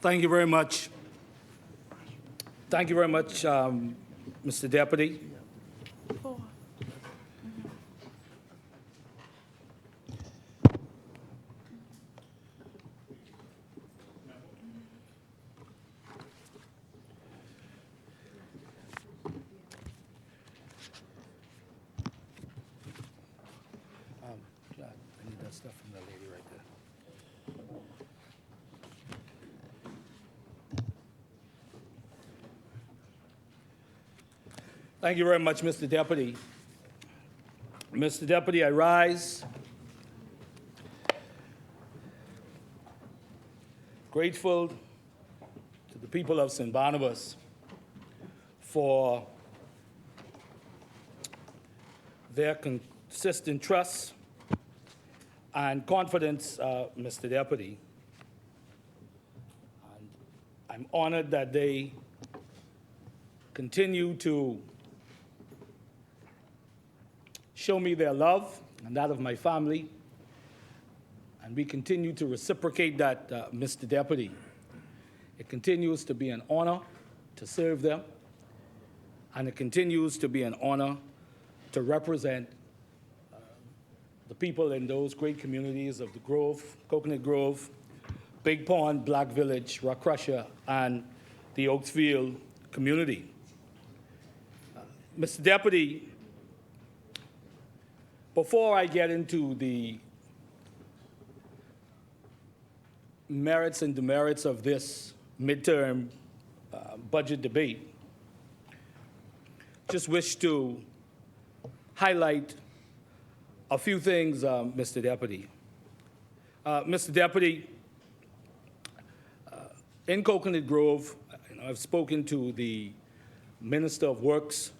Thank you very much. Thank you very much, Mr. Deputy. I need that stuff from that lady right there. Thank you very much, Mr. Deputy. Mr. Deputy, I rise grateful to the people of St. Barnabas for their consistent trust and confidence, Mr. Deputy. And I'm honored that they continue to show me their love and that of my family, and we continue to reciprocate that, Mr. Deputy. It continues to be an honor to serve them, and it continues to be an honor to represent the people in those great communities of the Grove, Coconut Grove, Big Pond, Black Village, Rock Crusher, and the Oaksfield community. Mr. Deputy, before I get into the merits and demerits of this midterm budget debate, just wish to highlight a few things, Mr. Deputy. Mr. Deputy, in Coconut Grove, I've spoken to the Minister of Works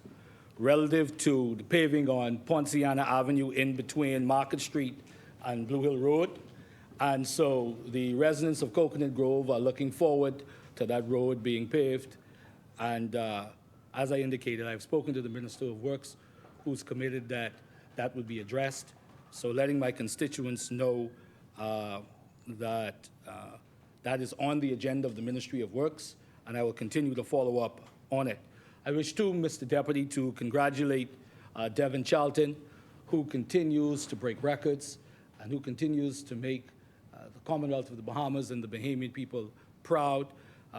relative to the paving on Ponciana Avenue in between Market Street and Blue Hill Road. And so the residents of Coconut Grove are looking forward to that road being paved. And as I indicated, I've spoken to the Minister of Works, who's committed that that would be addressed. So letting my constituents know that that is on the agenda of the Ministry of Works, and I will continue to follow up on it. I wish too, Mr. Deputy, to congratulate Devin Charlton, who continues to break records and who continues to make the Commonwealth of the Bahamas and the Bahamian people proud.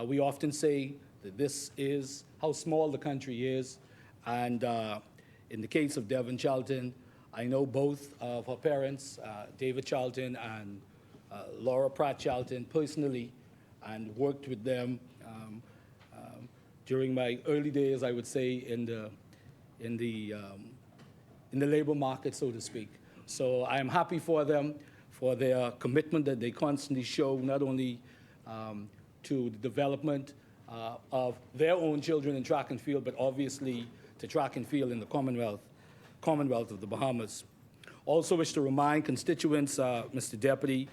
We often say that this is how small the country is, and in the case of Devin Charlton, I know both of her parents, David Charlton and Laura Pratt Charlton, personally, and worked with them during my early days, I would say, in the labor market, so to speak. So I am happy for them, for their commitment that they constantly show, not only to the development of their own children in track and field, but obviously to track and field in the Commonwealth of the Bahamas. Also wish to remind constituents, Mr. Deputy,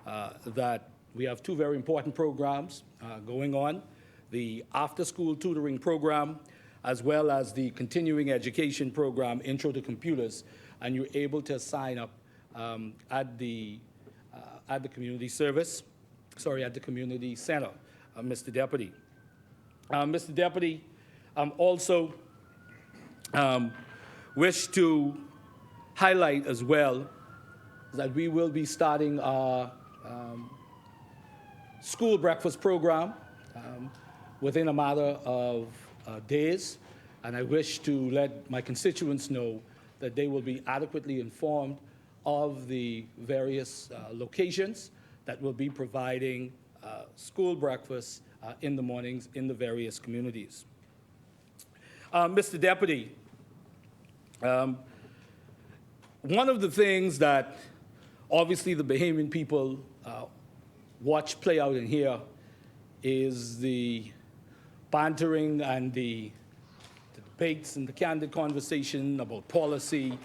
that we have two very important programs going on: the after-school tutoring program, as well as the continuing education program, Intro to Computers, and you're able to sign up at the community at the community center, Mr. Deputy. Mr. Deputy, also wish to highlight as well that we will be starting our school breakfast program within a matter of days, and I wish to let my constituents know that they will be adequately informed of the various locations that will be providing school breakfast in the mornings in the various communities. Mr. Deputy, one of the things that obviously the Bahamian people watch play out in here is the bantering and the debates and the candid conversation about policy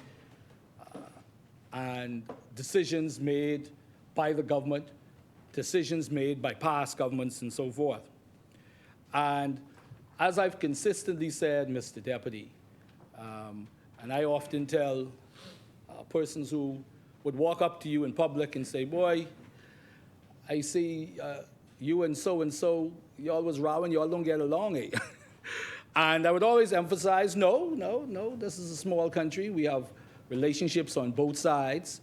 and decisions made by the government, decisions made by past governments and so forth. And as I've consistently said, Mr. Deputy, and I often tell persons who would walk up to you in public and say, boy, I see you and so, y'all was rowing, y'all don't get along, eh? And I would always emphasize, no, this is a small country. We have relationships on both sides,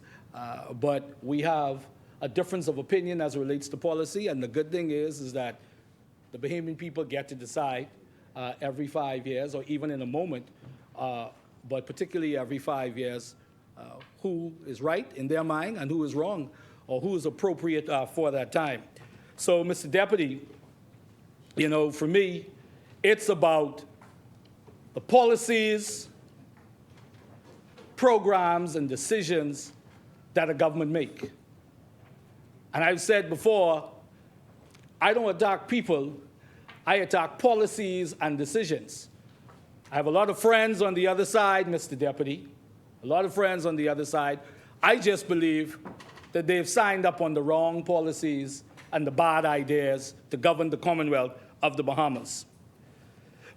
but we have a difference of opinion as it relates to policy, and the good thing is that the Bahamian people get to decide every 5 years, or even in a moment, but particularly every 5 years, who is right in their mind and who is wrong, or who is appropriate for that time. So, Mr. Deputy, for me, it's about the policies, programs, and decisions that a government make. And I've said before, I don't attack people, I attack policies and decisions. I have a lot of friends on the other side, Mr. Deputy, a lot of friends on the other side. I just believe that they've signed up on the wrong policies and the bad ideas to govern the Commonwealth of the Bahamas.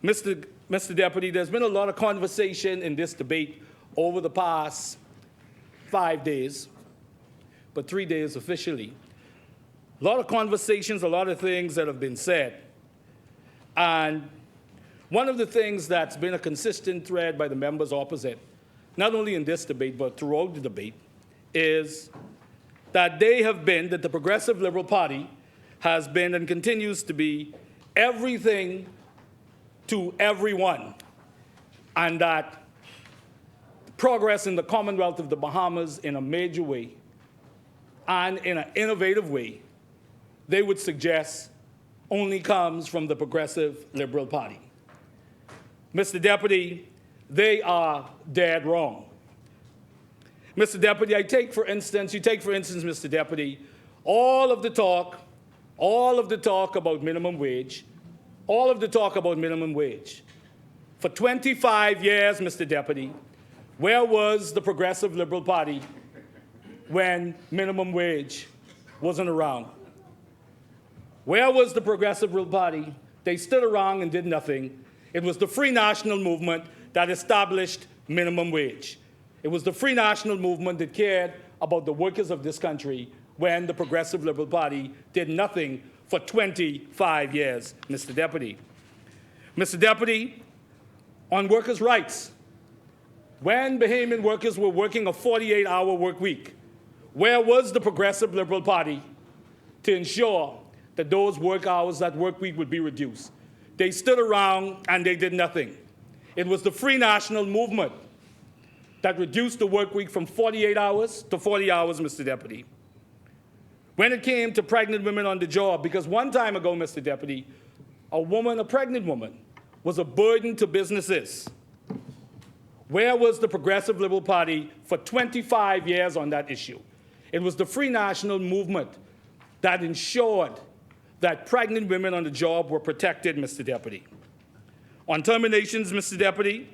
Mr. Deputy, there's been a lot of conversation in this debate over the past 5 days, but 3 days officially. A lot of conversations, a lot of things that have been said. And one of the things that's been a consistent thread by the members opposite, not only in this debate, but throughout the debate, is that that the Progressive Liberal Party has been and continues to be everything to everyone, and that progress in the Commonwealth of the Bahamas in a major way and in an innovative way, they would suggest only comes from the Progressive Liberal Party. Mr. Deputy, they are dead wrong. Mr. Deputy, you take for instance, Mr. Deputy, all of the talk about minimum wage, For 25 years, Mr. Deputy, where was the Progressive Liberal Party when minimum wage wasn't around? Where was the Progressive Liberal Party? They stood around and did nothing. It was the Free National Movement that established minimum wage. It was the Free National Movement that cared about the workers of this country when the Progressive Liberal Party did nothing for 25 years, Mr. Deputy. Mr. Deputy, on workers' rights, when Bahamian workers were working a 48-hour work week, where was the Progressive Liberal Party to ensure that those work hours, that work week would be reduced? They stood around and they did nothing. It was the Free National Movement that reduced the work week from 48 hours to 40 hours, Mr. Deputy. When it came to pregnant women on the job, because one time ago, Mr. Deputy, a pregnant woman, was a burden to businesses. Where was the Progressive Liberal Party for 25 years on that issue? It was the Free National Movement that ensured that pregnant women on the job were protected, Mr. Deputy. On terminations, Mr. Deputy,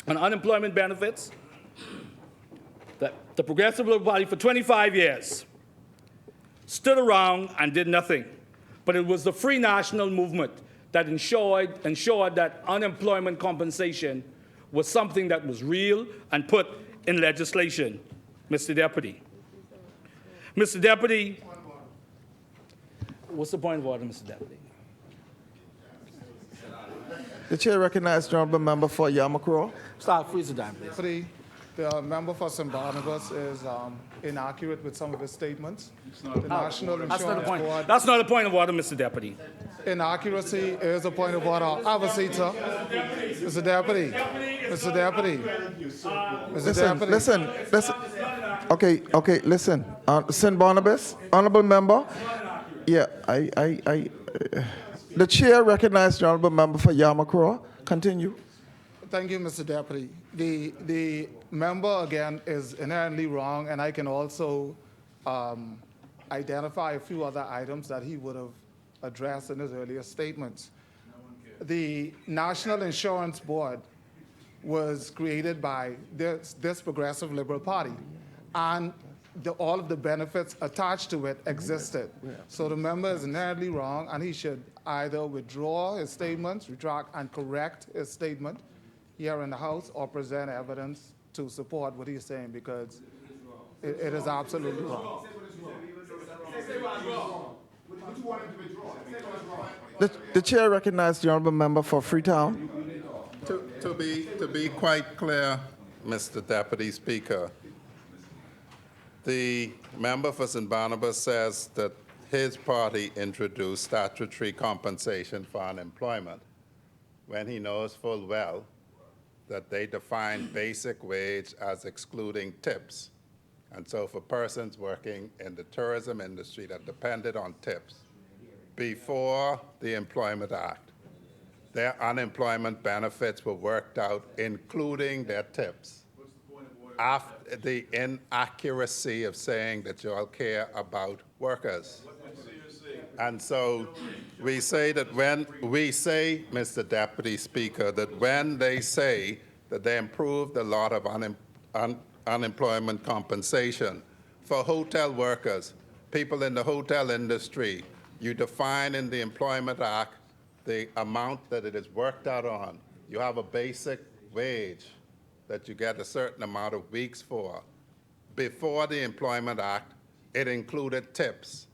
on unemployment benefits, the Progressive Liberal Party for 25 years stood around and did nothing. But it was the Free National Movement that ensured that unemployment compensation was something that was real and put in legislation, Mr. Deputy. Mr. Deputy, what's the point of order, Mr. Deputy? The chair recognizes the honourable member for Yamakro. Start, freeze the time, please. Deputy, the member for St. Barnabas is inaccurate with some of his statements. The National Insurance Board. That's not a point of order, Mr. Deputy. Inaccuracy is a point of order. Have a seat, sir. Mr. Deputy. Mr. Deputy. Mr. Deputy. Listen. Okay, listen. St. Barnabas, honourable member. Yeah, the chair recognizes the honourable member for Yamakro. Continue. Thank you, Mr. Deputy. The member, again, is inherently wrong, and I can also identify a few other items that he would have addressed in his earlier statements. The National Insurance Board was created by this Progressive Liberal Party, and all of the benefits attached to it existed. So the member is inherently wrong, and he should either withdraw his statements, retract, and correct his statement here in the House, or present evidence to support what he's saying, because it is absolutely wrong. The chair recognizes the honorable member for Freetown. To be quite clear, Mr. Deputy Speaker, the member for St. Barnabas says that his party introduced statutory compensation for unemployment when he knows full well that they define basic wage as excluding tips. And so for persons working in the tourism industry that depended on tips, before the Employment Act, their unemployment benefits were worked out, including their tips. After the inaccuracy of saying that you all care about workers. And so we say that when we say, Mr. Deputy Speaker, that when they say that they improved a lot of unemployment compensation for hotel workers, people in the hotel industry, you define in the Employment Act the amount that it is worked out on. You have a basic wage that you get a certain amount of weeks for. Before the Employment Act, it included tips.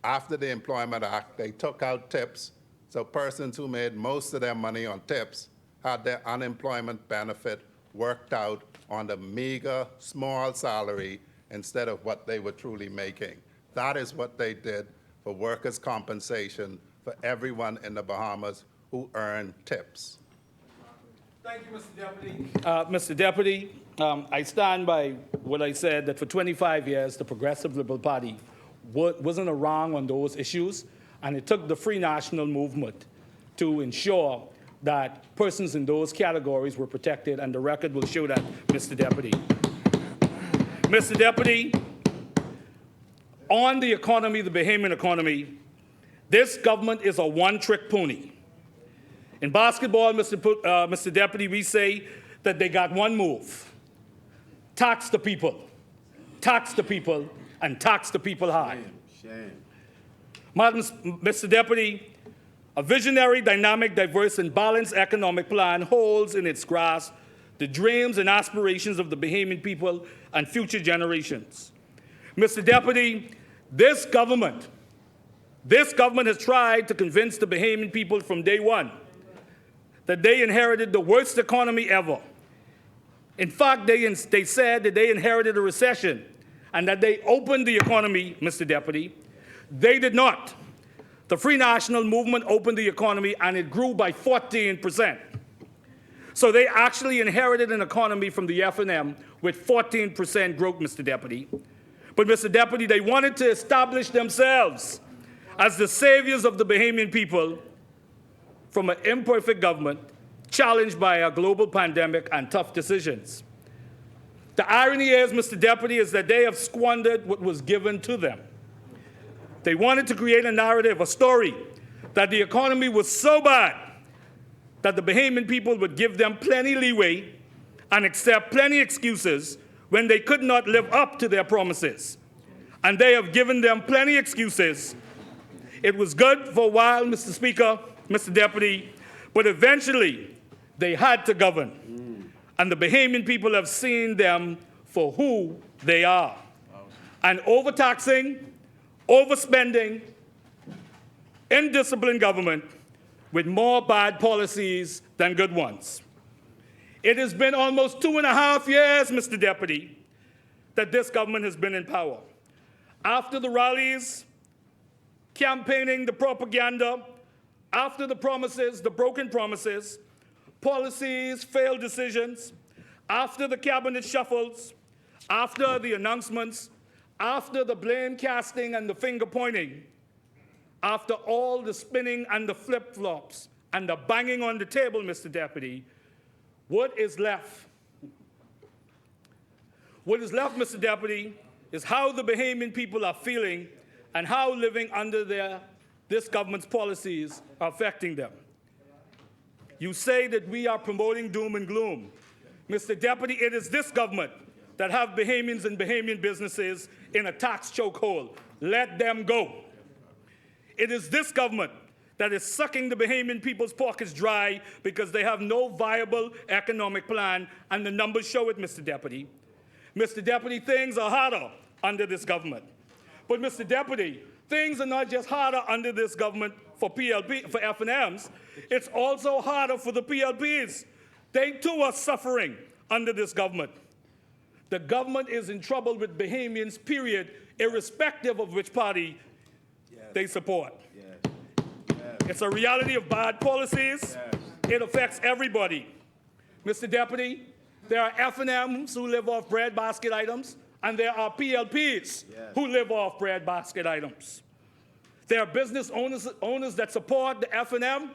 After the Employment Act, they took out tips, so persons who made most of their money on tips had their unemployment benefit worked out on the meager, small salary instead of what they were truly making. That is what they did for workers' compensation for everyone in the Bahamas who earned tips. Thank you, Mr. Deputy. Mr. Deputy, I stand by what I said, that for 25 years, the Progressive Liberal Party wasn't wrong on those issues, and it took the Free National Movement to ensure that persons in those categories were protected, and the record will show that, Mr. Deputy. Mr. Deputy, on the economy, the Bahamian economy, this government is a one-trick pony. In basketball, Mr. Deputy, we say that they got one move: tax the people, and tax the people high. Mr. Deputy, a visionary, dynamic, diverse, and balanced economic plan holds in its grasp the dreams and aspirations of the Bahamian people and future generations. Mr. Deputy, this government has tried to convince the Bahamian people from day one that they inherited the worst economy ever. In fact, they said that they inherited a recession and that they opened the economy, Mr. Deputy. They did not. The Free National Movement opened the economy and it grew by 14%. So they actually inherited an economy from the FNM with 14% growth, Mr. Deputy. But, Mr. Deputy, they wanted to establish themselves as the saviors of the Bahamian people from an imperfect government challenged by a global pandemic and tough decisions. The irony is, Mr. Deputy, is that they have squandered what was given to them. They wanted to create a narrative, a story, that the economy was so bad that the Bahamian people would give them plenty leeway and accept plenty excuses when they could not live up to their promises. And they have given them plenty excuses. It was good for a while, Mr. Speaker, Mr. Deputy, but eventually they had to govern. And the Bahamian people have seen them for who they are. And overtaxing, overspending, indisciplined government with more bad policies than good ones. It has been almost 2.5 years, Mr. Deputy, that this government has been in power. After the rallies, campaigning, the propaganda, after the promises, the broken promises, policies, failed decisions, after the cabinet shuffles, after the announcements, after the blame casting and the finger pointing, after all the spinning and the flip-flops and the banging on the table, Mr. Deputy, what is left? What is left, Mr. Deputy, is how the Bahamian people are feeling and how living under this government's policies are affecting them. You say that we are promoting doom and gloom. Mr. Deputy, it is this government that have Bahamians and Bahamian businesses in a tax chokehold. Let them go. It is this government that is sucking the Bahamian people's pockets dry because they have no viable economic plan, and the numbers show it, Mr. Deputy. Mr. Deputy, things are harder under this government. But, Mr. Deputy, things are not just harder under this government for PLP, for F&Ms, it's also harder for the PLPs. They too are suffering under this government. The government is in trouble with Bahamians, period, irrespective of which party they support. It's a reality of bad policies. It affects everybody. Mr. Deputy, there are F&Ms who live off breadbasket items, and there are PLPs who live off breadbasket items. There are business owners that support the F&M,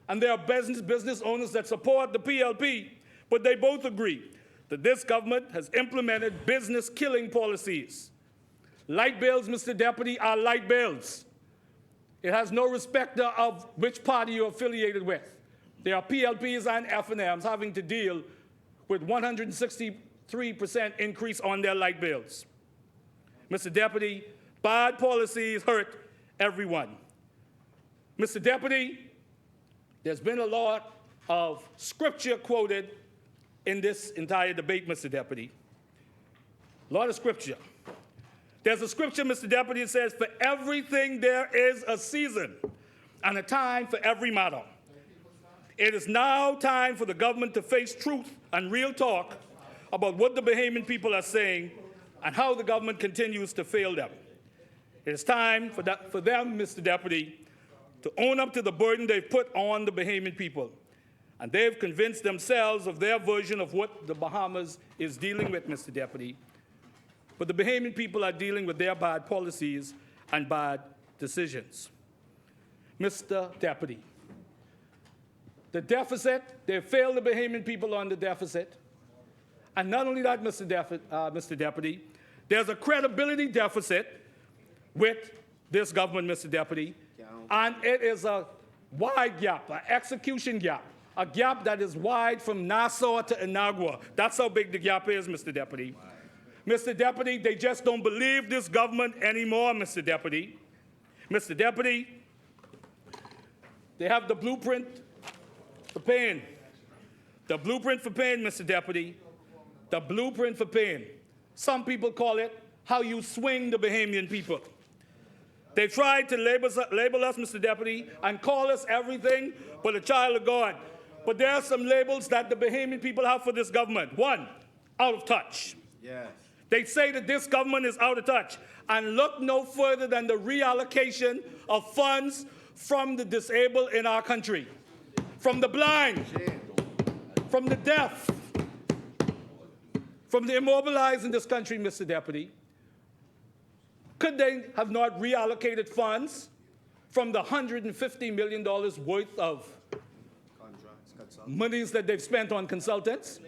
and there are business owners that support the PLP, but they both agree that this government has implemented business-killing policies. Light bills, Mr. Deputy, are light bills. It has no respect of which party you're affiliated with. There are PLPs and F&Ms having to deal with 163% increase on their light bills. Mr. Deputy, bad policies hurt everyone. Mr. Deputy, there's been a lot of scripture quoted in this entire debate, Mr. Deputy. A lot of scripture. There's a scripture, Mr. Deputy, that says, for everything there is a season and a time for every matter. It is now time for the government to face truth and real talk about what the Bahamian people are saying and how the government continues to fail them. It is time for them, Mr. Deputy, to own up to the burden they've put on the Bahamian people. And they've convinced themselves of their version of what the Bahamas is dealing with, Mr. Deputy. But the Bahamian people are dealing with their bad policies and bad decisions. Mr. Deputy, the deficit, they failed the Bahamian people on the deficit. And not only that, Mr. Deputy, there's a credibility deficit with this government, Mr. Deputy, and it is a wide gap, an execution gap, a gap that is wide from Nassau to Inagua. That's how big the gap is, Mr. Deputy. Mr. Deputy, they just don't believe this government anymore, Mr. Deputy. Mr. Deputy, they have the blueprint for pain. The blueprint for pain, Mr. Deputy. The blueprint for pain. Some people call it how you swing the Bahamian people. They tried to label us, Mr. Deputy, and call us everything but a child of God. But there are some labels that the Bahamian people have for this government. One, out of touch. Yes. They say that this government is out of touch. And look no further than the reallocation of funds from the disabled in our country, from the blind, from the deaf, from the immobilized in this country, Mr. Deputy. Could they have not reallocated funds from the $150 million worth of monies that they've spent on consultants?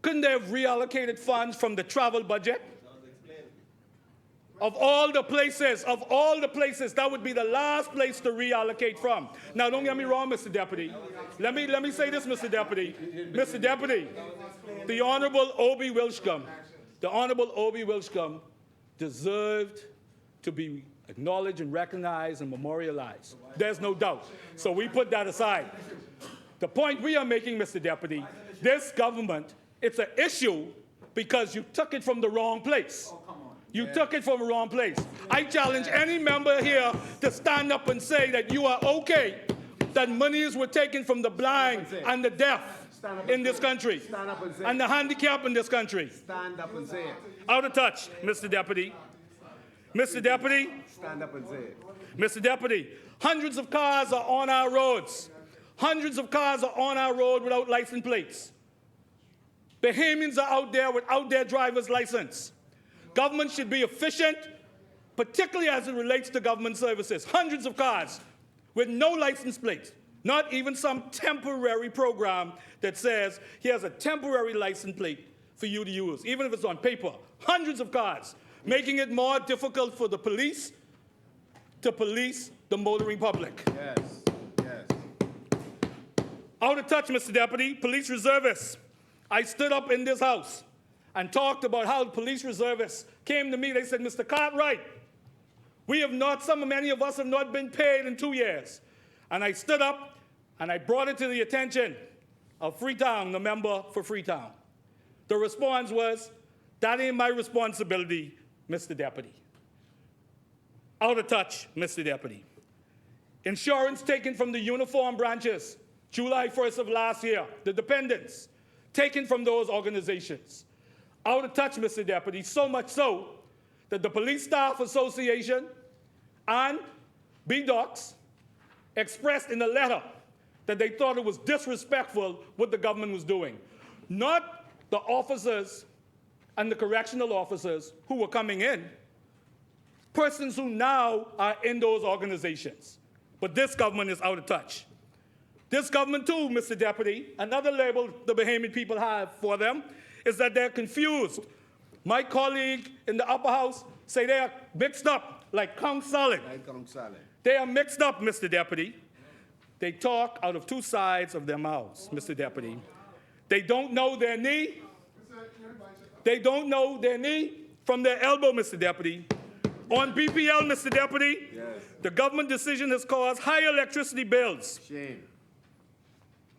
Couldn't they have reallocated funds from the travel budget? Of all the places, that would be the last place to reallocate from. Now, don't get me wrong, Mr. Deputy. Let me say this, Mr. Deputy. Mr. Deputy, the Honorable Obie Wilshcombe deserved to be acknowledged and recognized and memorialized. There's no doubt. So we put that aside. The point we are making, Mr. Deputy, this government, it's an issue because you took it from the wrong place. You took it from the wrong place. I challenge any member here to stand up and say that you are okay that monies were taken from the blind and the deaf in this country and the handicapped in this country. Stand up and say it. Out of touch, Mr. Deputy. Mr. Deputy. Stand up and say it. Mr. Deputy, hundreds of cars are on our roads. Hundreds of cars are on our road without license plates. Bahamians are out there without their driver's license. Government should be efficient, particularly as it relates to government services. Hundreds of cars with no license plates, not even some temporary program that says here's a temporary license plate for you to use, even if it's on paper. Hundreds of cars, making it more difficult for the police to police the motoring public. Yes. Yes. Out of touch, Mr. Deputy, police reservists. I stood up in this house and talked about how the police reservists came to me. They said, Mr. Cartwright, many of us have not been paid in 2 years. And I stood up and I brought it to the attention of Freetown, the member for Freetown. The response was, that ain't my responsibility, Mr. Deputy. out of touch, Mr. Deputy. Insurance taken from the uniform branches, July 1st of last year, the dependents, taken from those organizations. Out of touch, Mr. Deputy, so much so that the Police Staff Association and BDOCS expressed in a letter that they thought it was disrespectful what the government was doing. Not the officers and the correctional officers who were coming in, persons who now are in those organizations. But this government is out of touch. This government too, Mr. Deputy, another label the Bahamian people have for them is that they're confused. My colleague in the upper house say they are mixed up like Kong Salad. Like Kong Salad. They are mixed up, Mr. Deputy. They talk out of two sides of their mouths, Mr. Deputy. They don't know their knee. They don't know their knee from their elbow, Mr. Deputy. On BPL, Mr. Deputy, Yes. the government decision has caused higher electricity bills. Shame.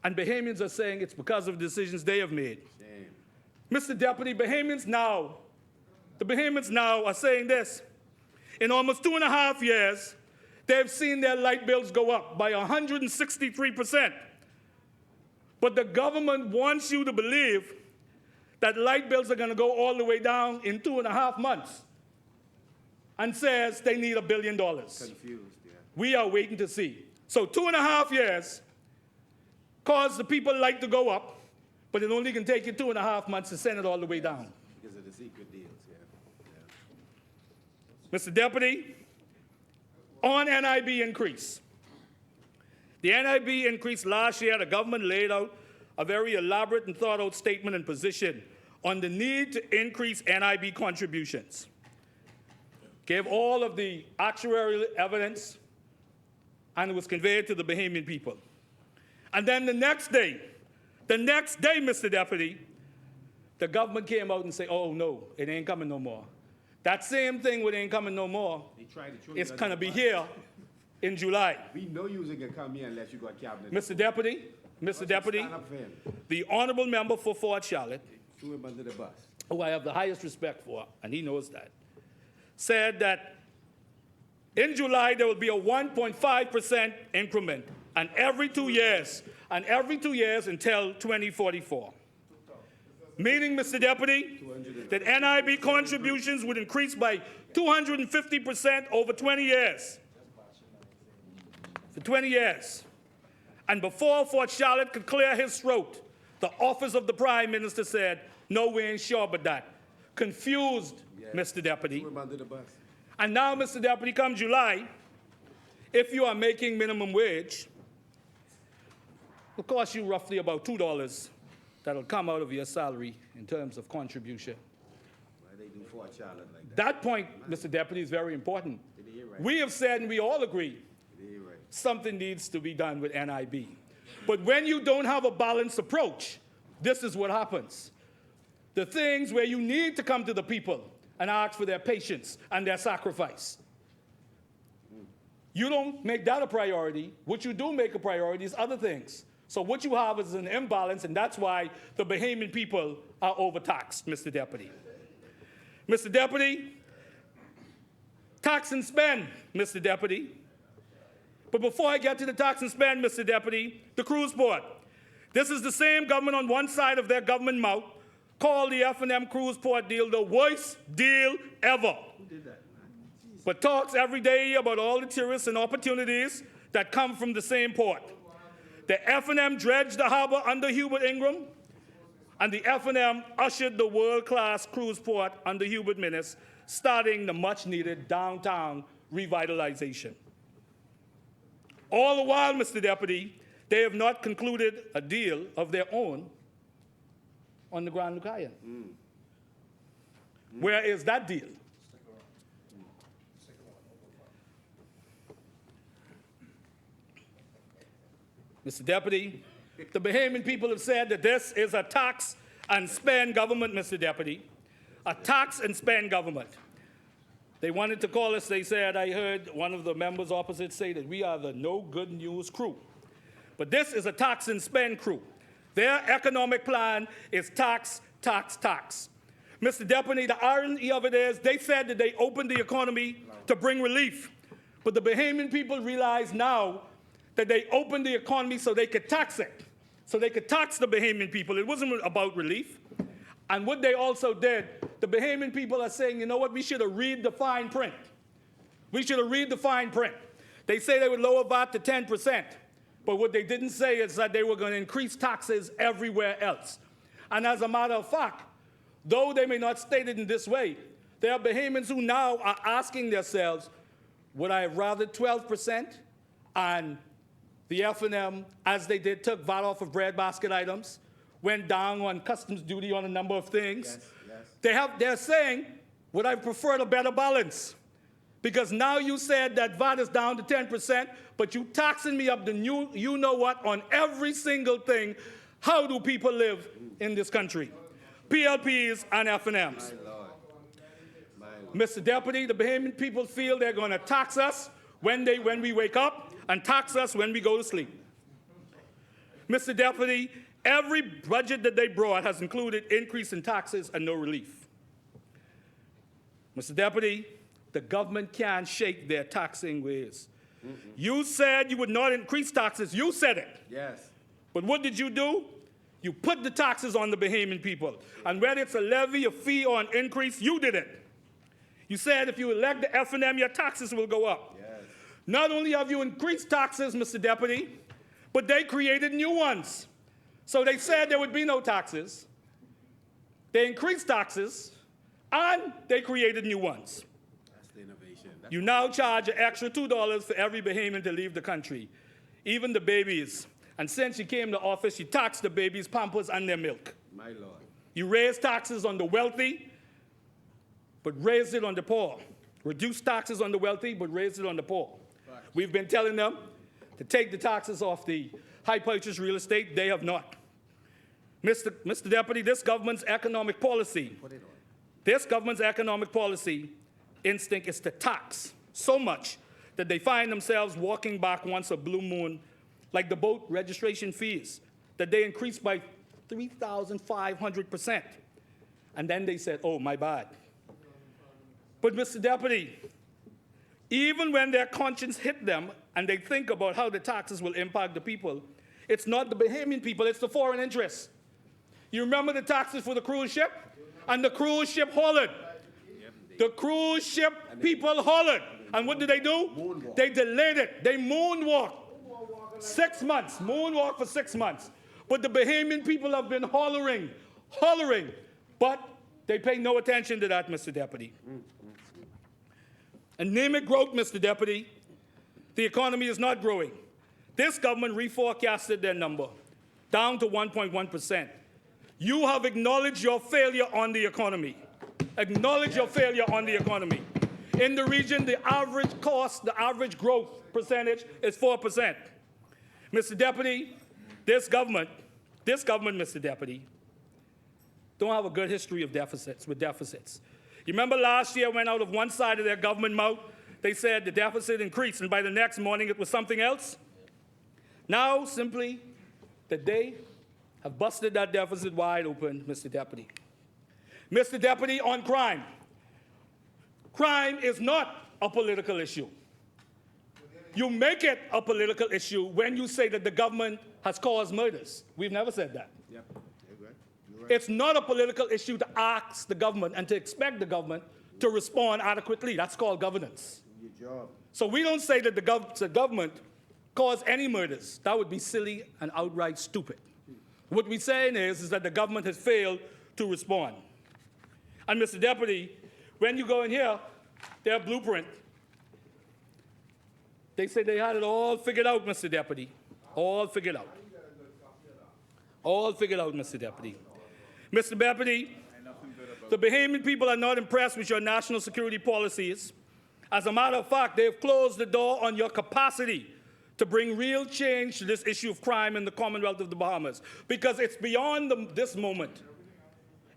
And Bahamians are saying it's because of decisions they have made. Shame. Mr. Deputy, the Bahamians now are saying this. In almost 2.5 years, they've seen their light bills go up by 163%. But the government wants you to believe that light bills are going to go all the way down in 2.5 months and says they need $1 billion. Confused, yeah. We are waiting to see. So 2.5 years caused the people light to go up, but it only can take you 2.5 months to send it all the way down. Because of the secret deals, yeah. Mr. Deputy, on NIB increase. The NIB increase last year, the government laid out a very elaborate and thought out statement and position on the need to increase NIB contributions. Gave all of the actuarial evidence, and it was conveyed to the Bahamian people. And then the next day, Mr. Deputy, the government came out and said, oh no, it ain't coming no more. That same thing with ain't coming no more, They tried to throw it's you gonna under be the here in July. bus. We know you was gonna come here unless you got cabinet. Mr. Deputy, Stand up for him. the honorable member for Fort Charlotte, Threw him under the bus. who I have the highest respect for, and he knows that, said that in July there will be a 1.5% increment, and every 2 years until 2044. Meaning, Mr. Deputy, that NIB contributions would increase by 250% over 20 years. For 20 years. And before Fort Charlotte could clear his throat, the office of the Prime Minister said, no, we ain't sure about that. Confused, Mr. Deputy. Threw him under the bus. And now, Mr. Deputy, come July, if you are making minimum wage, it'll cost you roughly about $2 that'll come out of your salary in terms of contribution. Why they do Fort Charlotte like that? That point, Mr. Deputy, is very important. Did they hear right? We have said, and we all agree, Did they hear right? something needs to be done with NIB. But when you don't have a balanced approach, this is what happens. The things where you need to come to the people and ask for their patience and their sacrifice. You don't make that a priority. What you do make a priority is other things. So what you have is an imbalance, and that's why the Bahamian people are overtaxed, Mr. Deputy. Mr. Deputy, tax and spend, Mr. Deputy. But before I get to the tax and spend, Mr. Deputy, the cruise port. This is the same government on one side of their government mouth called the F&M cruise port deal the worst deal ever. Who did that, man? But talks every day about all the tourists and opportunities that come from the same port. The F&M dredged the harbor under Hubert Ingram, and the F&M ushered the world-class cruise port under Hubert Minnis, starting the much-needed downtown revitalization. All the while, Mr. Deputy, they have not concluded a deal of their own on the Grand Lucayan. Where is that deal? Mr. Deputy, the Bahamian people have said that this is a tax and spend government, Mr. Deputy. A tax and spend government. They wanted to call us, they said, I heard one of the members opposite say that we are the no good news crew. But this is a tax and spend crew. Their economic plan is tax, tax, tax. Mr. Deputy, the irony of it is they said that they opened the economy to bring relief. But the Bahamian people realize now that they opened the economy so they could tax it, so they could tax the Bahamian people. It wasn't about relief. And what they also did, the Bahamian people are saying, you know what, we should have read the fine print. We should have read the fine print. They say they would lower VAT to 10%, but what they didn't say is that they were going to increase taxes everywhere else. And as a matter of fact, though they may not state it in this way, there are Bahamians who now are asking themselves, would I have rather 12% and the F&M, as they did, took VAT off of breadbasket items, went down on customs duty on a number of things. They're saying, would I prefer a better balance? Because now you said that VAT is down to 10%, but you taxing me up the you know what on every single thing. How do people live in this country? PLPs and F&Ms. Mr. Deputy, the Bahamian people feel they're going to tax us when we wake up and tax us when we go to sleep. Mr. Deputy, every budget that they brought has included increase in taxes and no relief. Mr. Deputy, the government can't shake their taxing ways. You said you would not increase taxes. You said it. Yes. But what did you do? You put the taxes on the Bahamian people. And whether it's a levy, a fee, or an increase, you did it. You said if you elect the F&M, your taxes will go up. Yes. Not only have you increased taxes, Mr. Deputy, but they created new ones. So they said there would be no taxes. They increased taxes, and they created new ones. That's the innovation. You now charge an extra $2 for every Bahamian to leave the country, even the babies. And since you came to office, you taxed the babies' pampers and their milk. My Lord. You raised taxes on the wealthy, but raised it on the poor. Reduced taxes on the wealthy, but raised it on the poor. We've been telling them to take the taxes off the high purchase real estate. They have not. Mr. Deputy, this government's economic policy instinct is to tax so much that they find themselves walking back once a blue moon, like the boat registration fees, that they increased by 3,500%. And then they said, oh, my bad. But Mr. Deputy, even when their conscience hit them and they think about how the taxes will impact the people, it's not the Bahamian people, it's the foreign interests. You remember the taxes for the cruise ship? And the cruise ship hollered. The cruise ship people hollered. And what did they do? Moonwalk. They delayed it. They moonwalked. 6 months. Moonwalk for 6 months. But the Bahamian people have been hollering. But they pay no attention to that, Mr. Deputy. Anemic growth, Mr. Deputy. The economy is not growing. This government reforecasted their number down to 1.1%. You have acknowledged your failure on the economy. Acknowledge your failure on the economy. In the region, the average growth percentage is 4%. Mr. Deputy, this government, Mr. Deputy, don't have a good history of deficits. You remember last year when out of one side of their government mouth, they said the deficit increased, and by the next morning it was something else? Now, simply, that they have busted that deficit wide open, Mr. Deputy. Mr. Deputy, on crime. Crime is not a political issue. You make it a political issue when you say that the government has caused murders. We've never said that. Yep. You're right. It's not a political issue to ask the government and to expect the government to respond adequately. That's called governance. Your job. So we don't say that the government caused any murders. That would be silly and outright stupid. What we're saying is that the government has failed to respond. And Mr. Deputy, when you go in here, their blueprint, they say they had it all figured out, Mr. Deputy. All figured out. All figured out, Mr. Deputy. Mr. Deputy, the Bahamian people are not impressed with your national security policies. As a matter of fact, they have closed the door on your capacity to bring real change to this issue of crime in the Commonwealth of the Bahamas. Because it's beyond this moment.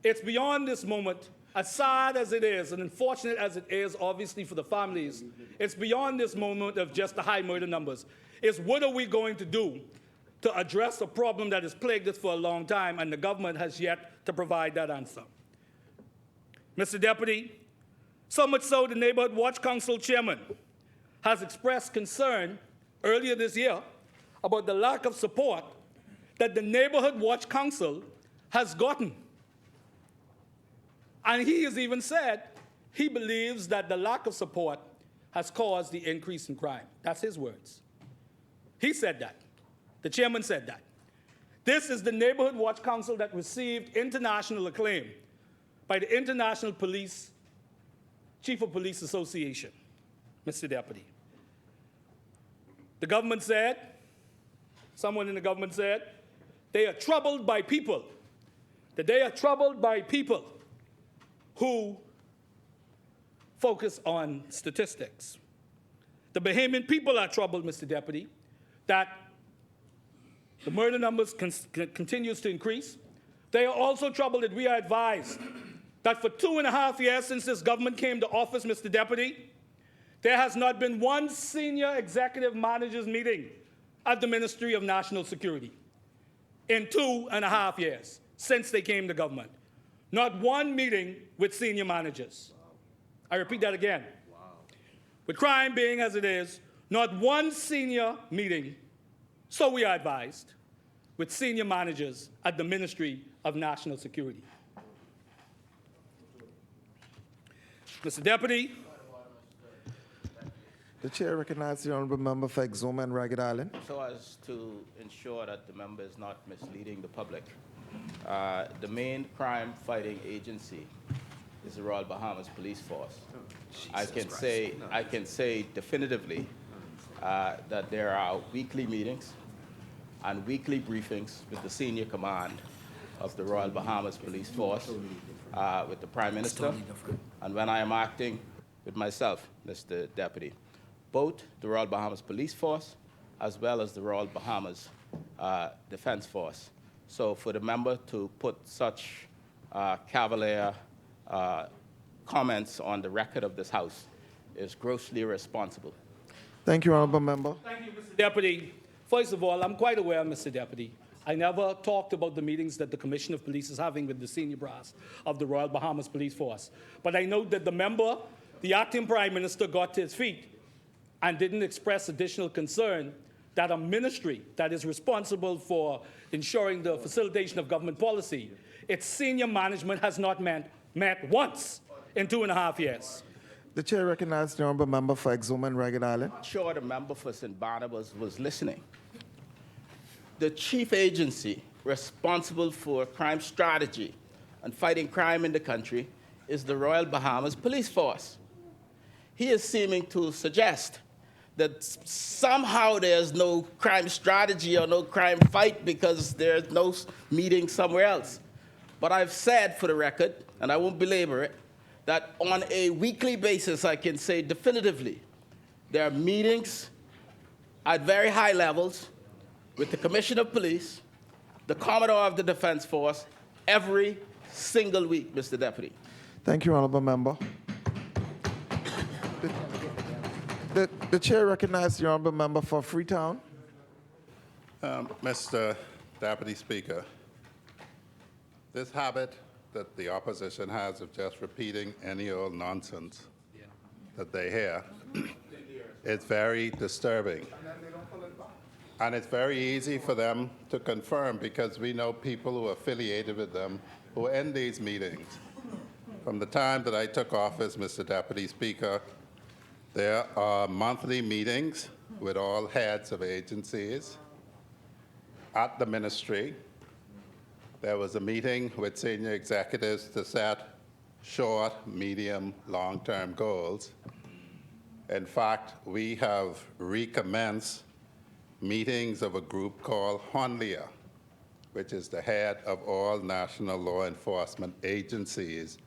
It's beyond this moment, as sad as it is, and unfortunate as it is, obviously, for the families. It's beyond this moment of just the high murder numbers. It's what are we going to do to address a problem that has plagued us for a long time, and the government has yet to provide that answer. Mr. Deputy, So much so, the Neighborhood Watch Council chairman has expressed concern earlier this year about the lack of support that the Neighborhood Watch Council has gotten. And he has even said he believes that the lack of support has caused the increase in crime. That's his words. He said that. The chairman said that. This is the Neighborhood Watch Council that received international acclaim by the International Chief of Police Association, Mr. Deputy. The government said, someone in the government said, they are troubled by people, that they are troubled by people who focus on statistics. The Bahamian people are troubled, Mr. Deputy, that the murder numbers continues to increase. They are also troubled that we are advised that for 2.5 years since this government came to office, Mr. Deputy, there has not been one senior executive managers meeting at the Ministry of National Security in 2.5 years since they came to government. Not one meeting with senior managers. I repeat that again. With crime being as it is, not one senior meeting, so we are advised, with senior managers at the Ministry of National Security. Mr. Deputy. The chair recognizes the honorable member for Exuma and Ragged Island. So as to ensure that the member is not misleading the public, the main crime-fighting agency is the Royal Bahamas Police Force. I can say definitively that there are weekly meetings and weekly briefings with the senior command of the Royal Bahamas Police Force, with the Prime Minister, and when I am acting with myself, Mr. Deputy, both the Royal Bahamas Police Force as well as the Royal Bahamas Defense Force. So for the member to put such cavalier comments on the record of this House is grossly irresponsible. Thank you, honorable member. Thank you, Mr. Deputy. First of all, I'm quite aware, Mr. Deputy, I never talked about the meetings that the Commissioner of Police is having with the senior brass of the Royal Bahamas Police Force. But I know that the member, the acting Prime Minister, got to his feet and didn't express additional concern that a ministry that is responsible for ensuring the facilitation of government policy, its senior management has not met once in 2.5 years. The chair recognizes the honorable member for Exuma and Ragged Island. I'm sure the member for St. Barnabas was listening. The chief agency responsible for crime strategy and fighting crime in the country is the Royal Bahamas Police Force. He is seeming to suggest that somehow there's no crime strategy or no crime fight because there's no meeting somewhere else. But I've said for the record, and I won't belabor it, that on a weekly basis I can say definitively there are meetings at very high levels with the Commissioner of Police, the Commodore of the Defense Force, every single week, Mr. Deputy. Thank you, honorable member. The chair recognizes the honorable member for Freetown. Mr. Deputy Speaker, this habit that the opposition has of just repeating any old nonsense that they hear is very disturbing. And it's very easy for them to confirm because we know people who are affiliated with them who are in these meetings. From the time that I took office, Mr. Deputy Speaker, there are monthly meetings with all heads of agencies at the ministry. There was a meeting with senior executives to set short, medium, long-term goals. In fact, we have recommenced meetings of a group called HONLIA, which is the head of all national law enforcement agencies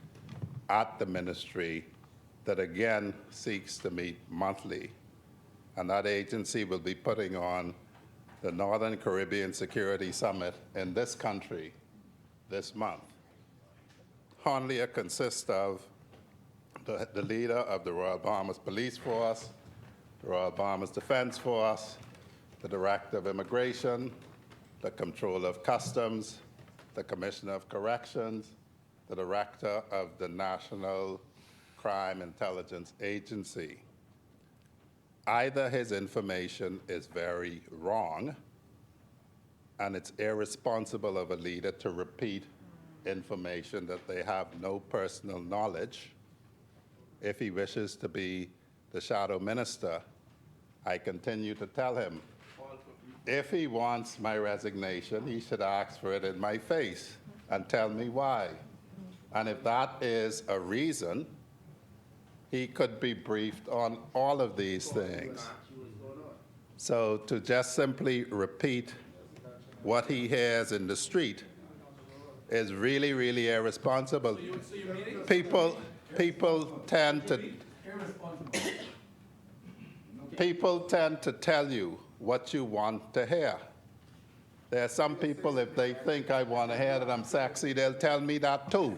at the ministry that again seeks to meet monthly. And that agency will be putting on the Northern Caribbean Security Summit in this country this month. HONLIA consists of the leader of the Royal Bahamas Police Force, the Royal Bahamas Defense Force, the Director of Immigration, the Comptroller of Customs, the Commissioner of Corrections, the Director of the National crime intelligence agency. Either his information is very wrong, and it's irresponsible of a leader to repeat information that they have no personal knowledge. If he wishes to be the shadow minister, I continue to tell him, if he wants my resignation, he should ask for it in my face and tell me why. And if that is a reason, he could be briefed on all of these things. So to just simply repeat what he hears in the street is really, really irresponsible. People tend to tell you what you want to hear. There are some people, if they think I want to hear that I'm sexy, they'll tell me that too.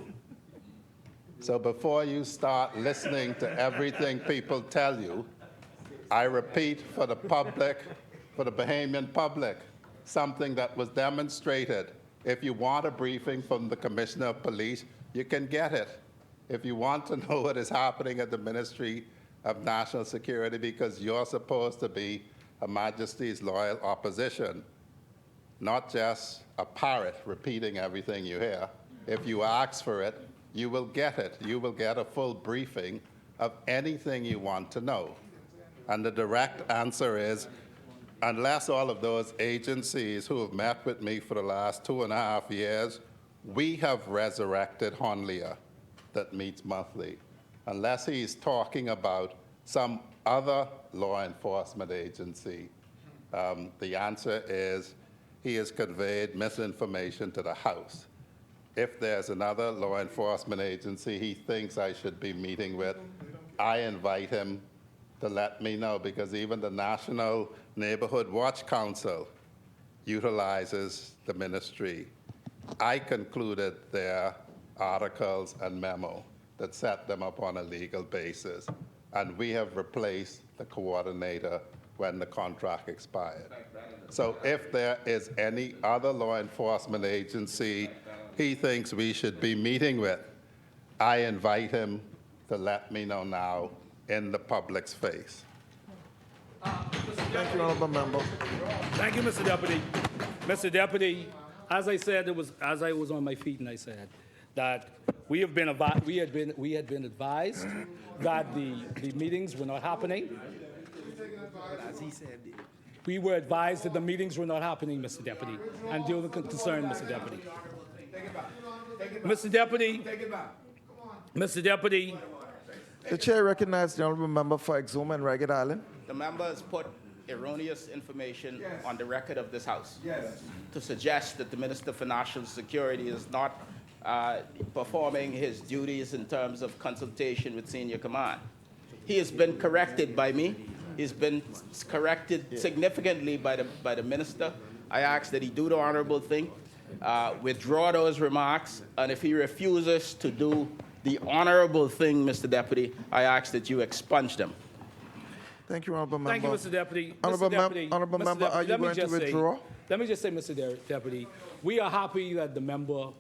So before you start listening to everything people tell you, I repeat for the public, for the Bahamian public, something that was demonstrated. If you want a briefing from the Commissioner of Police, you can get it. If you want to know what is happening at the Ministry of National Security, because you're supposed to be Her Majesty's loyal opposition, not just a parrot repeating everything you hear. If you ask for it, you will get it. You will get a full briefing of anything you want to know. And the direct answer is, unless all of those agencies who have met with me for the last 2.5 years, we have resurrected Honlia that meets monthly. Unless he's talking about some other law enforcement agency, the answer is he has conveyed misinformation to the House. If there's another law enforcement agency he thinks I should be meeting with, I invite him to let me know, because even the National Neighborhood Watch Council utilizes the ministry. I concluded their articles and memo that set them up on a legal basis, and we have replaced the coordinator when the contract expired. So if there is any other law enforcement agency he thinks we should be meeting with, I invite him to let me know now in the public's face. Thank you, Honorable Member. Thank you, Mr. Deputy. Mr. Deputy, as I said, as I was on my feet, and I said that we had been advised that the meetings were not happening. As he said, We were advised that the meetings were not happening, Mr. Deputy, and deal with the concern, Mr. Deputy. Mr. Deputy, Mr. Deputy, The chair recognizes the Honorable Member for Exuma and Ragged Island. The members put erroneous information on the record of this House to suggest that the Minister for National Security is not performing his duties in terms of consultation with senior command. He has been corrected by me. He's been corrected significantly by the minister. I ask that he do the honorable thing, withdraw those remarks, and if he refuses to do the honorable thing, Mr. Deputy, I ask that you expunge them. Thank you, Honorable Member. thank you, Mr. Deputy. Honorable Mr. Deputy, Honorable Mr. Member, Deputy, are you let me going to just say- withdraw? Let me just say, Mr. Deputy, we are happy that the member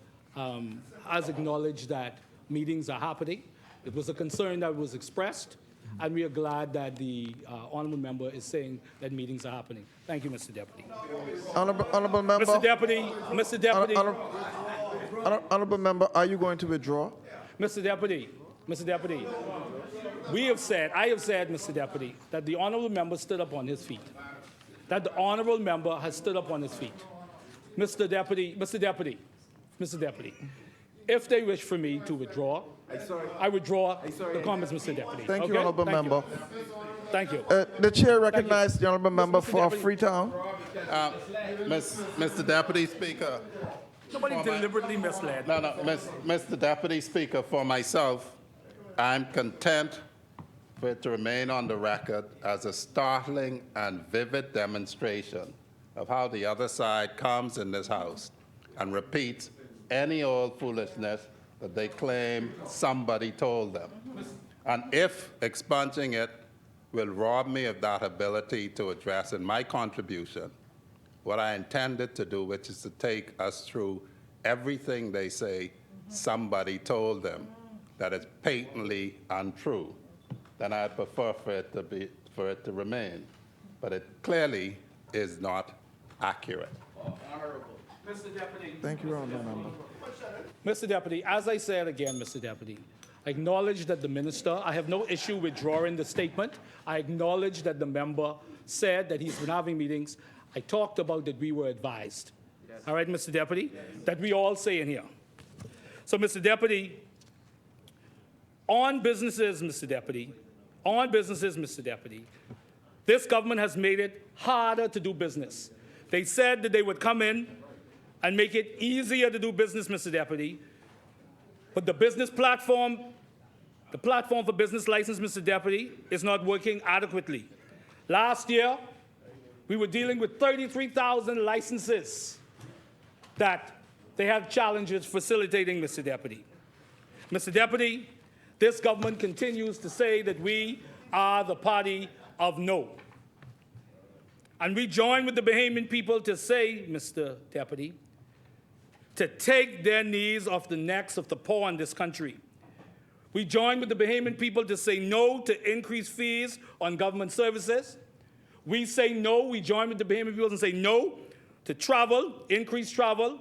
has acknowledged that meetings are happening. It was a concern that was expressed, and we are glad that the honorable member is saying that meetings are happening. Thank you, Mr. Deputy. Honorable Member. Mr. Deputy, Mr. Deputy, Honorable Member, are you going to withdraw? Mr. Deputy, I have said, Mr. Deputy, that the honorable member stood up on his feet. That the honorable member has stood up on his feet. Mr. Deputy, if they wish for me to withdraw, I withdraw the comments, Mr. Deputy. Thank you, Okay? Honorable Thank Member. Thank you. The chair recognizes the Honorable Member for Deputy. Freetown. Mr. Deputy Speaker. Nobody deliberately misled. No, Mr. Deputy Speaker, for myself, I'm content for it to remain on the record as a startling and vivid demonstration of how the other side comes in this House and repeats any old foolishness that they claim somebody told them. And if expunging it will rob me of that ability to address in my contribution what I intended to do, which is to take us through everything they say somebody told them, that is patently untrue, then I'd prefer for it to remain. But it clearly is not accurate. Mr. Deputy. Thank you, Honorable Member. Mr. Deputy, as I said again, Mr. Deputy, I acknowledge that the minister, I have no issue withdrawing the statement. I acknowledge that the member said that he's been having meetings. I talked about that we were advised. Yes. All right, Mr. Deputy, that we all say in here. So, Mr. Deputy, on businesses, Mr. Deputy, this government has made it harder to do business. They said that they would come in and make it easier to do business, Mr. Deputy. But the business platform, the platform for business license, Mr. Deputy, is not working adequately. Last year, we were dealing with 33,000 licenses that they had challenges facilitating, Mr. Deputy. Mr. Deputy, this government continues to say that we are the party of no. And we join with the Bahamian people to say, Mr. Deputy, to take their knees off the necks of the poor in this country. We join with the Bahamian people to say no to increased fees on government services. We say no, we join with the Bahamian people and say no to travel, increased travel,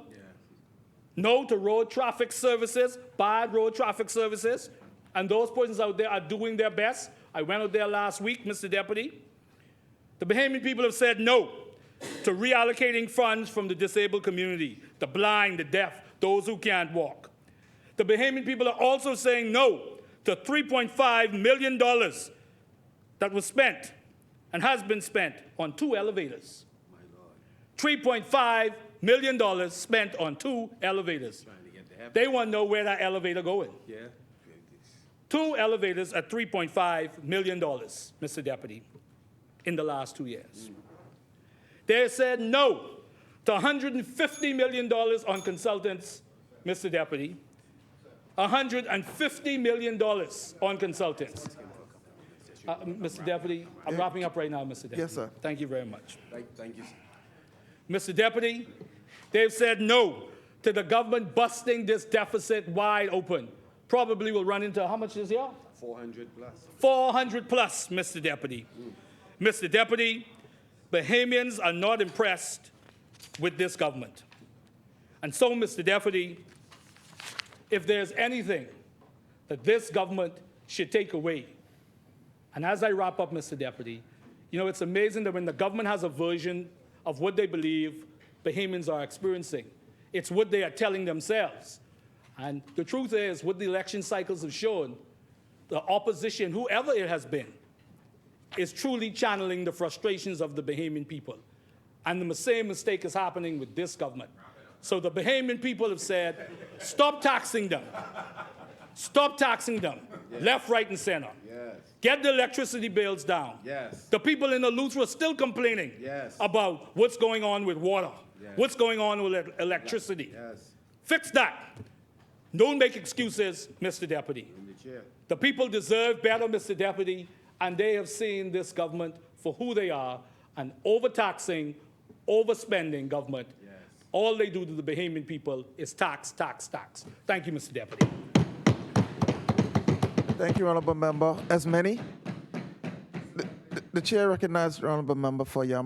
no to road traffic services, bad road traffic services. And those persons out there are doing their best. I went out there last week, Mr. Deputy. The Bahamian people have said no to reallocating funds from the disabled community, the blind, the deaf, those who can't walk. The Bahamian people are also saying no to $3.5 million that was spent and has been spent on 2 elevators. $3.5 million spent on 2 elevators. They want to know where that elevator going. Yeah. 2 elevators at $3.5 million, Mr. Deputy, in the last 2 years. They said no to $150 million on consultants, Mr. Deputy. $150 million on consultants. Mr. Deputy, I'm wrapping up right now, Mr. Deputy. Yes, sir. Thank you very much. Thank you, sir. Mr. Deputy, they've said no to the government busting this deficit wide open. Probably will run into, how much this year? 400 plus. 400 plus, Mr. Deputy. Mr. Deputy, Bahamians are not impressed with this government. And so, Mr. Deputy, if there's anything that this government should take away, and as I wrap up, Mr. Deputy, you know, it's amazing that when the government has a version of what they believe Bahamians are experiencing, it's what they are telling themselves. And the truth is, what the election cycles have shown, the opposition, whoever it has been, is truly channeling the frustrations of the Bahamian people. And the same mistake is happening with this government. So the Bahamian people have said, stop taxing them. Stop taxing them, left, right, and center. Yes. Get the electricity bills down. Yes. The people in the Lutheran are still complaining about what's going on with water, what's going on with electricity. Yes. Fix that. Don't make excuses, Mr. Deputy. In the chair. The people deserve better, Mr. Deputy, and they have seen this government for who they are, an overtaxing, overspending government. Yes. All they do to the Bahamian people is tax, tax, tax. Thank you, Mr. Deputy. Thank you, Honorable Member. As many, the chair recognizes the Honorable Member for Yam.